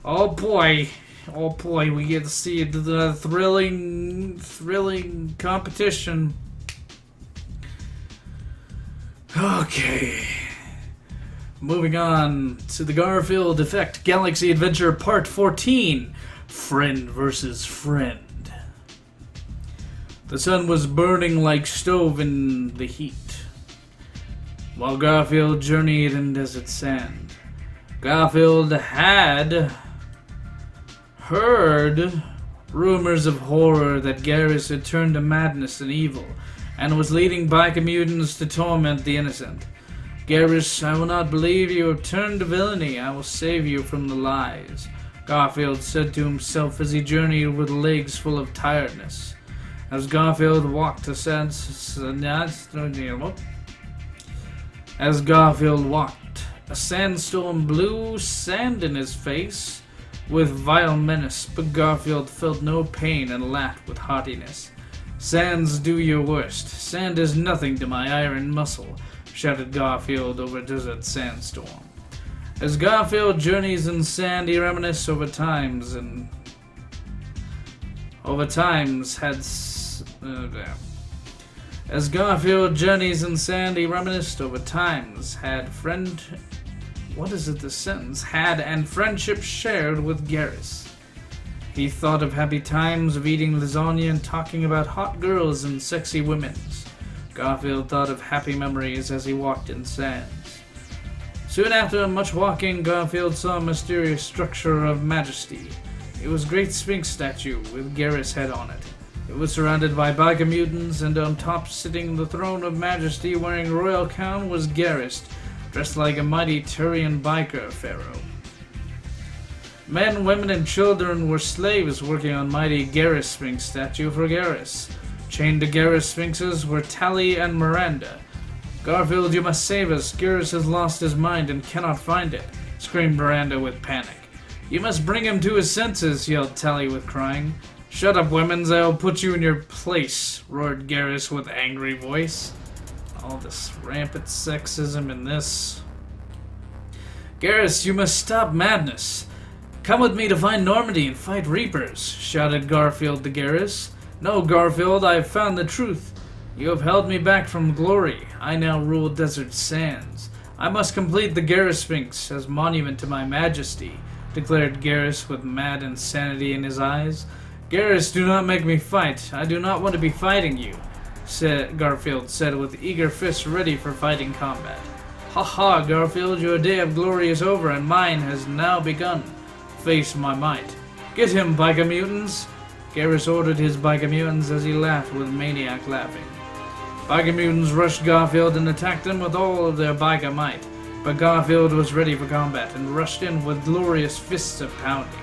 Oh boy. Oh boy, we get to see the thrilling competition. Okay. Moving on to the Garfield Effect Galaxy Adventure Part 14. Friend versus Friend. The sun was burning like stove in the heat, while Garfield journeyed in desert sand. Garfield had heard rumors of horror that Garrus had turned to madness and evil, and was leading biker mutants to torment the innocent. Garrus, I will not believe you have turned to villainy. I will save you from the lies, Garfield said to himself as he journeyed with legs full of tiredness. As Garfield walked, a sandstorm blew sand in his face with vile menace, but Garfield felt no pain and laughed with heartiness. Sands, do your worst. Sand is nothing to my iron muscle, shouted Garfield over desert sandstorm. As Garfield journeys in sand, he reminisces over times had and friendship shared with Garrus. He thought of happy times of eating lasagna and talking about hot girls and sexy women. Garfield thought of happy memories as he walked in sands. Soon after much walking, Garfield saw a mysterious structure of majesty. It was a great Sphinx statue with Garrus' head on it. It was surrounded by biker mutants, and on top, sitting the throne of majesty wearing royal crown, was Garrus, dressed like a mighty Turian biker pharaoh. Men, women, and children were slaves working on mighty Garrus Sphinx statue for Garrus. Chained to Garrus Sphinxes were Tally and Miranda. Garfield, you must save us. Garrus has lost his mind and cannot find it, screamed Miranda with panic. You must bring him to his senses, yelled Tally with crying. Shut up, women's, I will put you in your place, roared Garrus with angry voice. All this rampant sexism in this. Garrus, you must stop madness. Come with me to find Normandy and fight Reapers, shouted Garfield to Garrus. No, Garfield, I have found the truth. You have held me back from glory. I now rule desert sands. I must complete the Garrus Sphinx as monument to my majesty, declared Garrus with mad insanity in his eyes. Garrus, do not make me fight. I do not want to be fighting you, Garfield said with eager fists ready for fighting combat. Ha ha, Garfield, your day of glory is over and mine has now begun. Face my might. Get him, biker mutants! Garrus ordered his biker mutants as he laughed with maniac laughing. Biker mutants rushed Garfield and attacked him with all of their biker might, but Garfield was ready for combat and rushed in with glorious fists of pounding.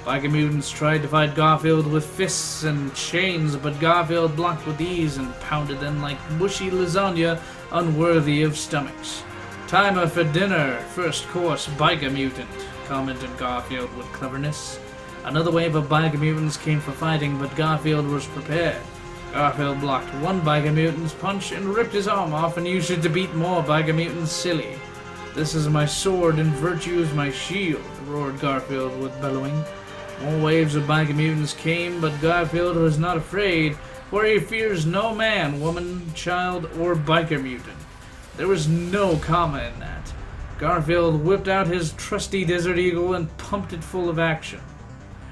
Biker mutants tried to fight Garfield with fists and chains, but Garfield blocked with ease and pounded them like mushy lasagna unworthy of stomachs. Timer for dinner, first course biker mutant, commented Garfield with cleverness. Another wave of biker mutants came for fighting, but Garfield was prepared. Garfield blocked one biker mutant's punch and ripped his arm off and used it to beat more biker mutants silly. This is my sword and virtue is my shield, roared Garfield with bellowing. More waves of biker mutants came, but Garfield was not afraid, for he fears no man, woman, child, or biker mutant. There was no comma in that. Garfield whipped out his trusty Desert Eagle and pumped it full of action.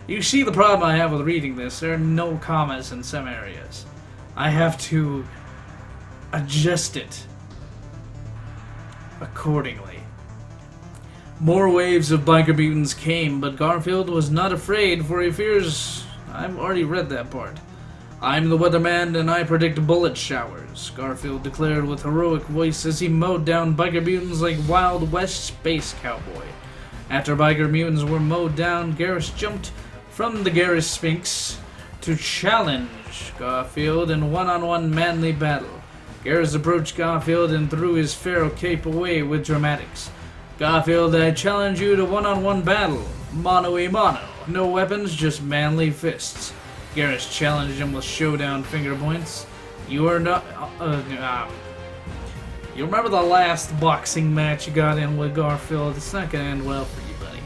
You see the problem I have with reading this. There are no commas in some areas. I have to adjust it accordingly. More waves of biker mutants came, but Garfield was not afraid, for he fears... I've already read that part. I'm the weatherman, and I predict bullet showers, Garfield declared with heroic voice as he mowed down biker mutants like Wild West space cowboy. After biker mutants were mowed down, Garrus jumped from the Garrus Sphinx to challenge Garfield in one-on-one manly battle. Garrus approached Garfield and threw his pharaoh cape away with dramatics. Garfield, I challenge you to one-on-one battle. Mano-a-mano. No weapons, just manly fists. Garrus challenged him with showdown finger points. You are not... you remember the last boxing match you got in with Garfield? It's not going to end well for you, buddy.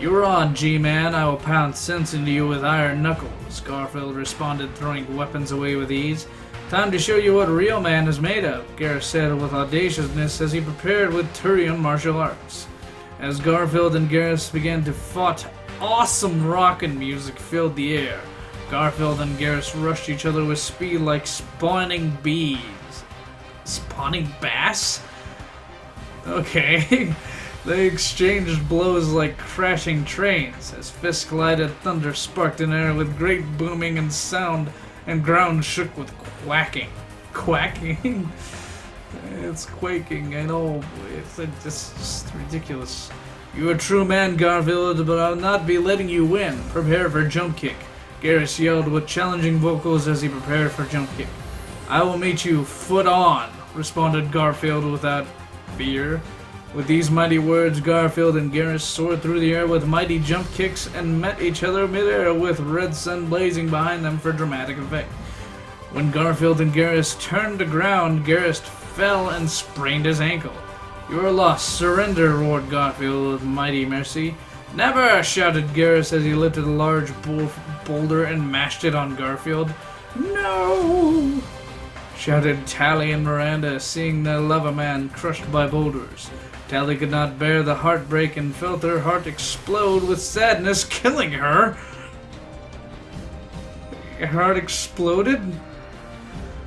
You're on, G-Man. I will pound sense into you with iron knuckles, Garfield responded, throwing weapons away with ease. Time to show you what a real man is made of, Garrus said with audaciousness as he prepared with Turian martial arts. As Garfield and Garrus began to fight, awesome rockin' music filled the air. Garfield and Garrus rushed each other with speed like spawning bees. Spawning bass? Okay. They exchanged blows like crashing trains. As fists collided, thunder sparked in air with great booming and sound, and ground shook with quacking. Quacking? It's quaking, I know. It's just ridiculous. You're a true man, Garfield, but I'll not be letting you win. Prepare for jump kick. Garrus yelled with challenging vocals as he prepared for jump kick. I will meet you foot on, responded Garfield without fear. With these mighty words, Garfield and Garrus soared through the air with mighty jump kicks and met each other midair with red sun blazing behind them for dramatic effect. When Garfield and Garrus turned to ground, Garrus fell and sprained his ankle. You are lost. Surrender, roared Garfield with mighty mercy. Never, shouted Garrus as he lifted a large boulder and mashed it on Garfield. No, shouted Tally and Miranda, seeing their lover man crushed by boulders. Tally could not bear the heartbreak and felt her heart explode with sadness, killing her. Her heart exploded?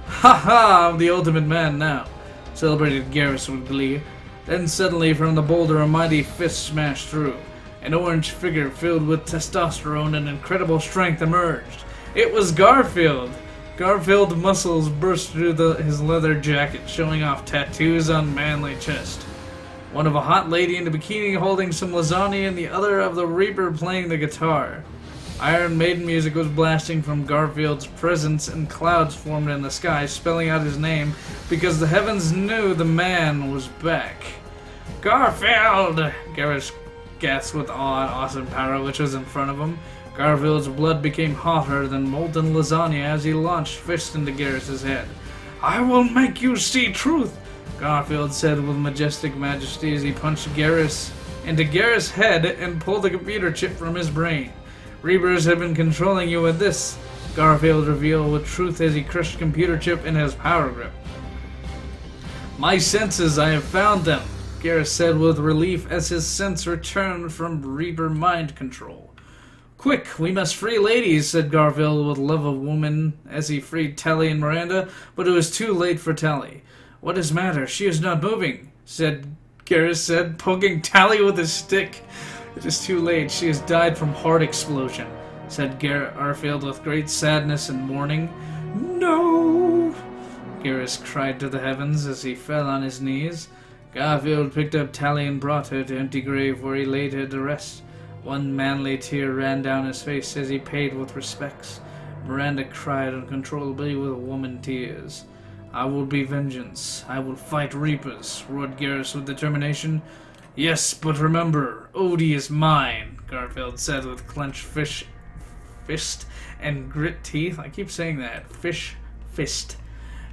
Ha ha! I'm the ultimate man now, celebrated Garrus with glee. Then suddenly from the boulder a mighty fist smashed through. An orange figure filled with testosterone and incredible strength emerged. It was Garfield! Garfield's muscles burst through his leather jacket, showing off tattoos on manly chest. One of a hot lady in a bikini holding some lasagna and the other of the Reaper playing the guitar. Iron Maiden music was blasting from Garfield's presence and clouds formed in the sky, spelling out his name because the heavens knew the man was back. Garfield! Garrus gasped with awe and awesome power which was in front of him. Garfield's blood became hotter than molten lasagna as he launched fist into Garrus's head. I will make you see truth, Garfield said with majestic majesty as he punched Garrus into Garrus' head and pulled the computer chip from his brain. Reapers have been controlling you with this, Garfield revealed with truth as he crushed computer chip in his power grip. My senses, I have found them, Garrus said with relief as his sense returned from Reaper mind control. Quick, we must free ladies, said Garfield with love of woman as he freed Tally and Miranda, but it was too late for Tally. What is matter? She is not moving, Garrus said, poking Tally with his stick. It is too late. She has died from heart explosion, said Garfield with great sadness and mourning. No! Garrus cried to the heavens as he fell on his knees. Garfield picked up Tally and brought her to empty grave where he laid her to rest. One manly tear ran down his face as he paid with respects. Miranda cried uncontrollably with woman tears. I will be vengeance. I will fight Reapers, roared Garrus with determination. Yes, but remember, Odie is mine, Garfield said with clenched fist and grit teeth. I keep saying that. Fist.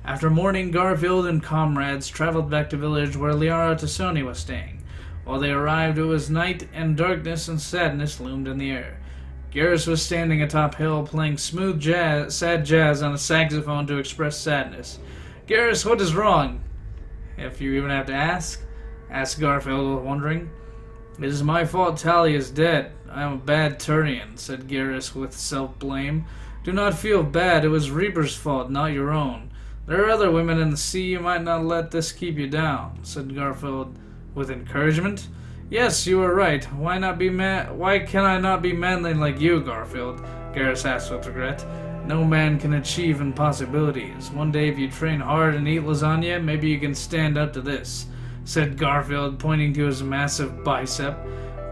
After morning, Garfield and comrades traveled back to village where Liara Tassoni was staying. While they arrived, it was night, and darkness and sadness loomed in the air. Garrus was standing atop hill, playing smooth sad jazz on a saxophone to express sadness. Garrus, what is wrong? If you even have to ask, asked Garfield, wondering. It is my fault Tally is dead. I am a bad Turian, said Garrus with self-blame. Do not feel bad. It was Reaper's fault, not your own. There are other women in the sea. You might not let this keep you down, said Garfield with encouragement. Yes, you are right. Why can I not be manly like you, Garfield? Garrus asked with regret. No man can achieve impossibilities. One day if you train hard and eat lasagna, maybe you can stand up to this, said Garfield, pointing to his massive bicep.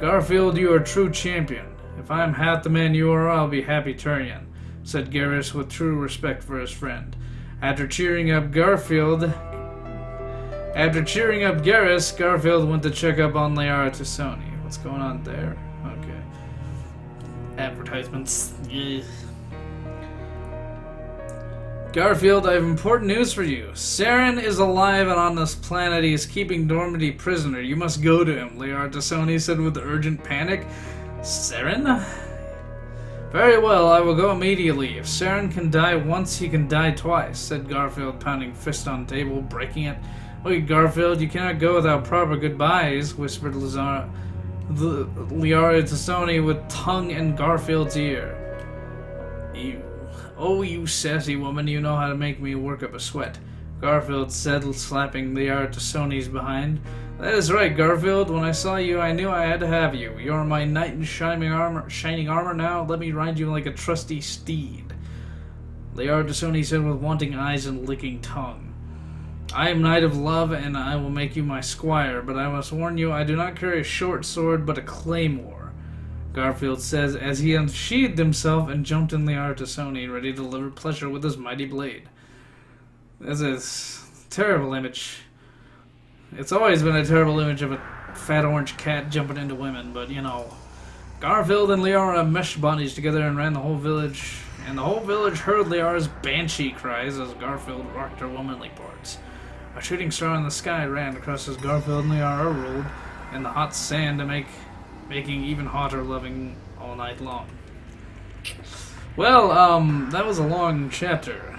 Garfield, you are a true champion. If I am half the man you are, I'll be happy Turian, said Garrus with true respect for his friend. After cheering up Garrus, Garfield went to check up on Liara Tassoni. What's going on there? Okay. Advertisements. Yeah. Garfield, I have important news for you. Saren is alive and on this planet he is keeping Normandy prisoner. You must go to him, Liara Tassoni said with urgent panic. Saren? Very well, I will go immediately. If Saren can die once, he can die twice, said Garfield, pounding fist on table, breaking it. Wait, Garfield, you cannot go without proper goodbyes, whispered Liara to Sony with tongue in Garfield's ear. You. Oh, you sassy woman, you know how to make me work up a sweat, Garfield said, slapping Liara to Sony's behind. That is right, Garfield. When I saw you, I knew I had to have you. You're my knight in shining armor now. Let me ride you like a trusty steed. Liara to Sony said with wanting eyes and licking tongue. I am Knight of Love, and I will make you my squire, but I must warn you, I do not carry a short sword, but a claymore, Garfield says as he unsheathed himself and jumped in Liara to Sony, ready to deliver pleasure with his mighty blade. That's a terrible image. It's always been a terrible image of a fat orange cat jumping into women, but you know. Garfield and Liara meshed bodies together and ran the whole village, and the whole village heard Liara's banshee cries as Garfield rocked her womanly parts. A shooting star in the sky ran across as Garfield and Liara rolled in the hot sand to making even hotter loving all night long. Well, that was a long chapter.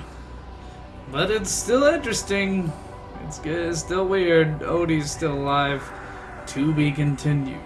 But it's still interesting. It's good. It's still weird. Odie's still alive. To be continued.